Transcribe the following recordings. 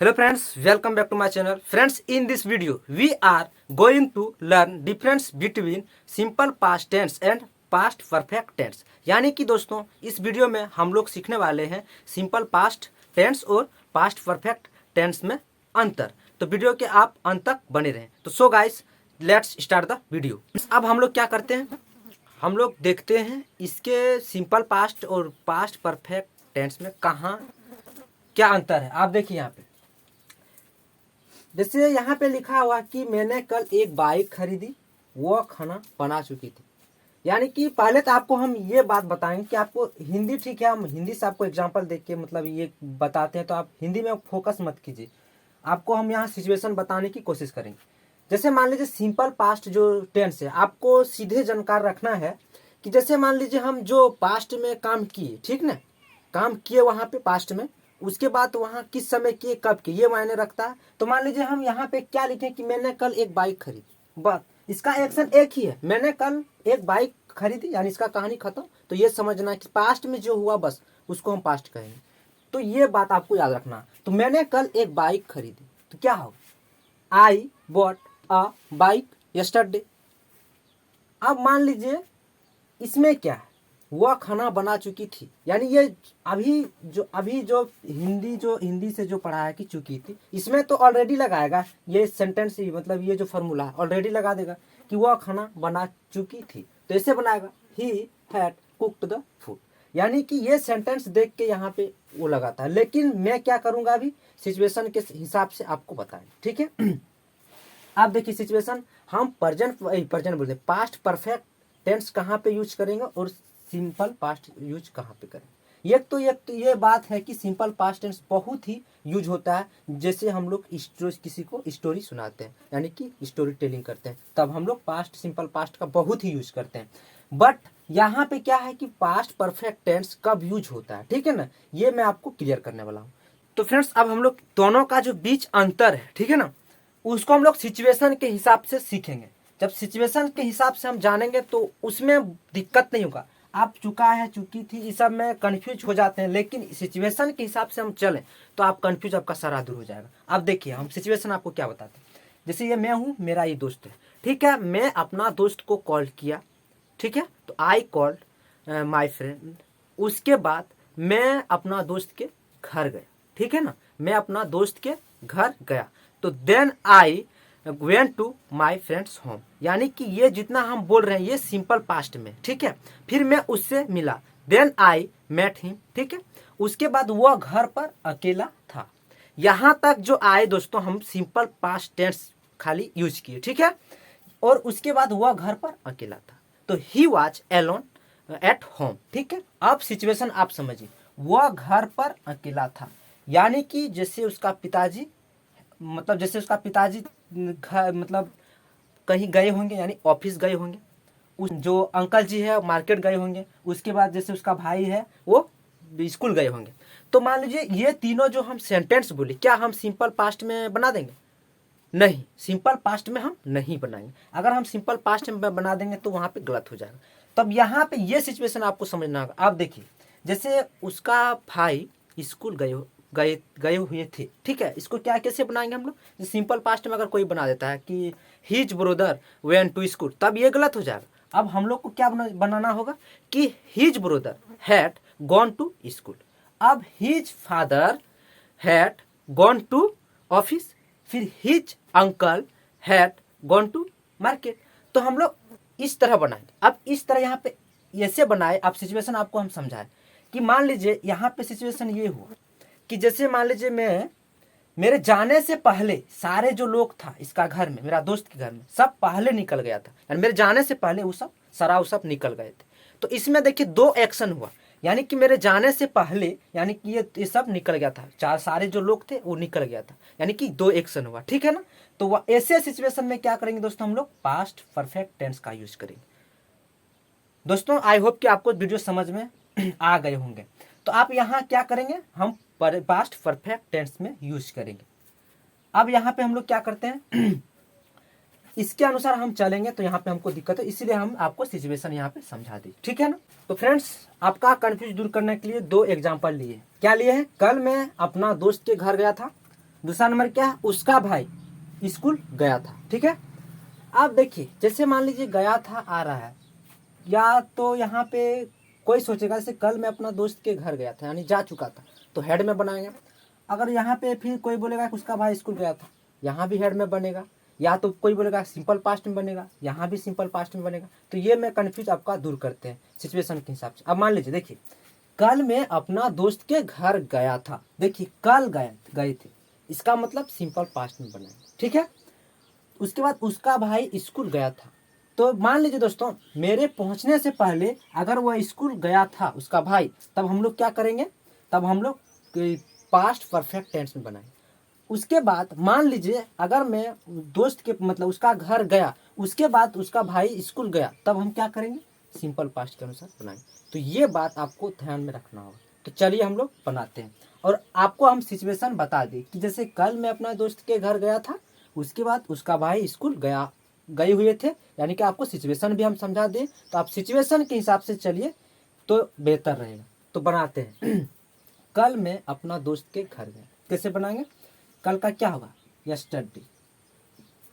Hello friends, welcome back to my channel. Friends, in this video we are going to learn difference between simple past tense and past perfect tense. यानी कि दोस्तों इस video में हम लोग सीखने वाले हैं सिंपल पास्ट टेंस और पास्ट परफेक्ट टेंस में अंतर। तो वीडियो के आप अंत तक बने रहें। तो so guys, let's start the video. अब हम लोग क्या करते हैं, हम लोग देखते हैं इसके सिंपल पास्ट और पास्ट परफेक्ट टेंस में कहाँ क्या अंतर है। आप देखिए यहाँ पे, जैसे यहाँ पे लिखा हुआ कि मैंने कल एक बाइक खरीदी, वो खाना बना चुकी थी। यानी कि पहले तो आपको हम ये बात बताएंगे कि आपको हिंदी ठीक है, हम हिंदी से आपको एग्जांपल देख के मतलब ये बताते हैं, तो आप हिंदी में फोकस मत कीजिए। आपको हम यहाँ सिचुएशन बताने की कोशिश करेंगे। जैसे मान लीजिए सिंपल पास्ट जो टेंस है, आपको सीधे जानकार रखना है कि जैसे मान लीजिए हम जो पास्ट में काम किए, ठीक ना, काम किए वहाँ पे पास्ट में, उसके बाद वहाँ किस समय किए, कब किए, ये मायने रखता है। तो मान लीजिए हम यहाँ पे क्या लिखें कि मैंने कल एक बाइक खरीदी, बस इसका एक्शन एक ही है, मैंने कल एक बाइक खरीदी, यानी इसका कहानी खत्म। तो ये समझना कि पास्ट में जो हुआ बस उसको हम पास्ट कहेंगे। तो ये बात आपको याद रखना। तो मैंने कल एक बाइक खरीदी, तो क्या होगा, I bought a bike yesterday. अब मान लीजिए इसमें क्या है, वह खाना बना चुकी थी, यानी ये अभी जो हिंदी से जो पढ़ा है कि चुकी थी, इसमें तो ऑलरेडी लगाएगा ये सेंटेंस ही, मतलब ये जो फॉर्मूला है ऑलरेडी लगा देगा कि वह खाना बना चुकी थी। तो ऐसे बनाएगा, he had cooked the food, यानी कि ये सेंटेंस देख के यहाँ पे वो लगाता है। लेकिन मैं क्या करूंगा, अभी सिचुएशन के हिसाब से आपको बताएं, ठीक है। आप देखिए सिचुएशन, हम प्रेजेंट बोलते हैं, पास्ट परफेक्ट टेंस कहाँ पे यूज करेंगे और सिंपल पास्ट यूज कहाँ पे करें। एक तो ये बात है कि सिंपल पास्ट टेंस बहुत ही यूज होता है, जैसे हम लोग किसी को स्टोरी सुनाते हैं, यानी कि स्टोरी टेलिंग करते हैं, तब हम लोग पास्ट सिंपल पास्ट का बहुत ही यूज करते हैं। बट यहाँ पे क्या है कि पास्ट परफेक्ट टेंस कब यूज होता है, ठीक है ना, ये मैं आपको क्लियर करने वाला हूँ। तो फ्रेंड्स, अब हम लोग दोनों का जो बीच अंतर है, ठीक है ना, उसको हम लोग सिचुएशन के हिसाब से सीखेंगे। जब सिचुएशन के हिसाब से हम जानेंगे तो उसमें दिक्कत नहीं होगा। आप चुका है, चुकी थी, इस सब में कंफ्यूज हो जाते हैं, लेकिन सिचुएशन के हिसाब से हम चलें तो आप कंफ्यूज, आपका सारा दूर हो जाएगा। अब देखिए हम सिचुएशन आपको क्या बताते हैं। जैसे ये मैं हूँ, मेरा ये दोस्त है, ठीक है, मैं अपना दोस्त को कॉल किया, ठीक है, तो आई कॉल्ड माई फ्रेंड। उसके बाद मैं अपना दोस्त के घर गया, ठीक है ना, मैं अपना दोस्त के घर गया। तो then I went to my friends home, यानी कि ये जितना हम बोल रहे हैं ये सिंपल पास्ट में, ठीक है। फिर मैं उससे मिला, देन आई मेट हिम, ठीक है। उसके बाद वह घर पर अकेला था। यहां तक जो आए दोस्तों, हम सिंपल पास्ट टेंस खाली यूज किए, ठीक है। और उसके बाद वह घर पर अकेला था, तो he was alone at home, ठीक है। अब सिचुएशन आप समझिए, वह घर पर अकेला था, यानी कि जैसे उसका पिताजी घर मतलब कहीं गए होंगे, यानी ऑफिस गए होंगे, उस जो अंकल जी है मार्केट गए होंगे, उसके बाद जैसे उसका भाई है वो स्कूल गए होंगे। तो मान लीजिए ये तीनों जो हम सेंटेंस बोले, क्या हम सिंपल पास्ट में बना देंगे? नहीं, सिंपल पास्ट में हम नहीं बनाएंगे। अगर हम सिंपल पास्ट में बना देंगे तो वहां पे गलत हो जाएगा। तब यहाँ पे ये सिचुएशन आपको समझना होगा। आप देखिए, जैसे उसका भाई स्कूल गए हुए थे, ठीक है, इसको क्या कैसे बनाएंगे हम लोग? सिंपल पास्ट में अगर कोई बना देता है कि his brother went to school, तब ये गलत हो जाएगा। अब हम लोग को क्या बनाना होगा कि his brother had gone to school. अब his father had gone to office, फिर his uncle had gone to market. तो हम लोग इस तरह बनाएंगे। अब इस तरह यहाँ पे ऐसे बनाए, आप सिचुएशन आपको हम समझाएं कि मान लीजिए यहाँ पे सिचुएशन ये हुआ कि जैसे मान लीजिए मेरे जाने से पहले सारे जो लोग था इसका घर में, मेरा दोस्त के घर में, सब पहले निकल गया था, यानी मेरे जाने से पहले वो सब निकल गए थे। तो इसमें देखिए दो एक्शन हुआ, यानी कि मेरे जाने से पहले, यानी कि ये सब निकल गया था, सारे जो लोग थे वो निकल गया था, यानी कि दो एक्शन हुआ, ठीक है ना। तो वह ऐसे सिचुएशन में क्या करेंगे दोस्तों, हम लोग पास्ट परफेक्ट टेंस का यूज करेंगे। दोस्तों आई होप कि आपको वीडियो समझ में आ गए होंगे। तो आप यहाँ क्या करेंगे, हम पास्ट परफेक्ट टेंस में यूज करेंगे। अब यहाँ पे हम लोग क्या करते हैं इसके अनुसार हम चलेंगे, तो यहाँ पे हमको दिक्कत है, इसीलिए हम आपको सिचुएशन यहाँ पे समझा दी, ठीक है ना। तो फ्रेंड्स, आपका कंफ्यूज दूर करने के लिए दो एग्जांपल लिए। क्या लिए हैं? कल मैं अपना दोस्त के घर गया था, दूसरा नंबर क्या है, उसका भाई स्कूल गया था। ठीक है, अब देखिए जैसे मान लीजिए गया था आ रहा है, या तो यहाँ पे कोई सोचेगा जैसे कल मैं अपना दोस्त के घर गया था यानी जा चुका था, तो हेड में बनाएंगे। अगर यहाँ पे फिर कोई बोलेगा कि उसका भाई स्कूल गया था, यहाँ भी हेड में बनेगा। या तो कोई बोलेगा सिंपल पास्ट में बनेगा, यहाँ भी सिंपल पास्ट में बनेगा। तो ये मैं कन्फ्यूज आपका दूर करते हैं सिचुएशन के हिसाब से। अब मान लीजिए देखिए कल मैं अपना दोस्त के घर गया था, देखिए कल गए थे, इसका मतलब सिंपल पास्ट में बनाएंगे। ठीक है, उसके बाद उसका भाई स्कूल गया था। तो मान लीजिए दोस्तों मेरे पहुंचने से पहले अगर वह स्कूल गया था उसका भाई, तब हम लोग क्या करेंगे, तब हम लोग पास्ट परफेक्ट टेंस में बनाएंगे। उसके बाद मान लीजिए अगर मैं दोस्त के मतलब उसका घर गया, उसके बाद उसका भाई स्कूल गया, तब हम क्या करेंगे, सिंपल पास्ट के अनुसार बनाएंगे। तो ये बात आपको ध्यान में रखना होगा। तो चलिए हम लोग बनाते हैं, और आपको हम सिचुएशन बता दें कि जैसे कल मैं अपना दोस्त के घर गया था, उसके बाद उसका भाई स्कूल गए हुए थे, यानी कि आपको सिचुएशन भी हम समझा दें, तो आप सिचुएशन के हिसाब से चलिए तो बेहतर रहेगा। तो बनाते हैं कल मैं अपना दोस्त के घर गया, कैसे बनाएंगे, कल का क्या होगा, यस्टरडे,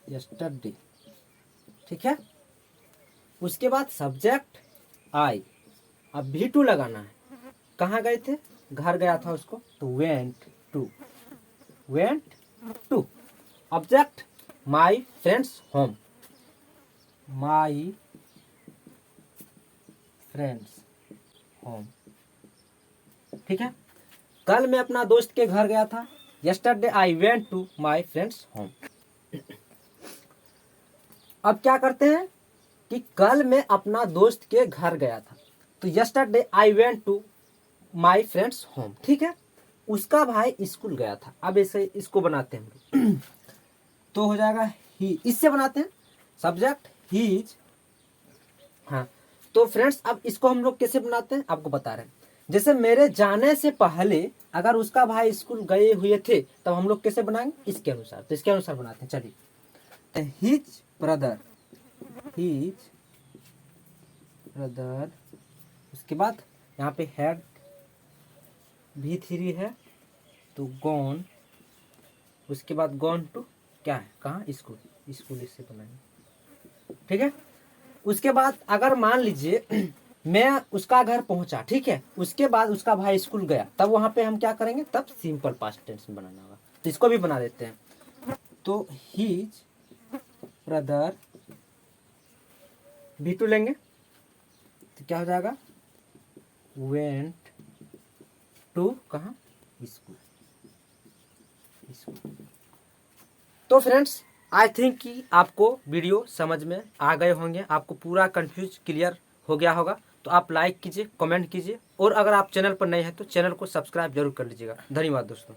यस्टरडे। ठीक है, उसके बाद सब्जेक्ट आई, अब भी टू लगाना है। कहाँ गए थे, घर गया था उसको, तो went to, went to. Object my friends home, my friends home. ठीक है, कल मैं अपना दोस्त के घर गया था, yesterday I went to my friends home. अब क्या करते हैं कि कल मैं अपना दोस्त के घर गया था, तो yesterday I went to my friends home. ठीक है, उसका भाई स्कूल गया था। अब ऐसे इसको बनाते हैं हम लोग तो हो जाएगा ही, इससे बनाते हैं सब्जेक्ट हीज। हाँ, तो फ्रेंड्स अब इसको हम लोग कैसे बनाते हैं आपको बता रहे हैं। जैसे मेरे जाने से पहले अगर उसका भाई स्कूल गए हुए थे, तब हम लोग कैसे बनाएंगे, इसके अनुसार। तो इसके अनुसार बनाते हैं, चलिए। हिज ब्रदर, हिज ब्रदर, उसके बाद यहाँ पे हेड V3 है, तो गॉन, उसके बाद गॉन टू क्या है, कहाँ, स्कूल, स्कूल इससे बनाएंगे। ठीक है, उसके बाद अगर मान लीजिए मैं उसका घर पहुंचा, ठीक है, उसके बाद उसका भाई स्कूल गया, तब वहां पे हम क्या करेंगे, तब सिंपल पास्ट टेंस में बनाना होगा। तो इसको भी बना देते हैं। तो हीज ब्रदर V2 लेंगे, तो क्या हो जाएगा, वेंट टू कहाँ, स्कूल, स्कूल। तो फ्रेंड्स आई थिंक कि आपको वीडियो समझ में आ गए होंगे, आपको पूरा कंफ्यूज क्लियर हो गया होगा। तो आप लाइक कीजिए, कमेंट कीजिए, और अगर आप चैनल पर नए हैं तो चैनल को सब्सक्राइब जरूर कर लीजिएगा। धन्यवाद दोस्तों।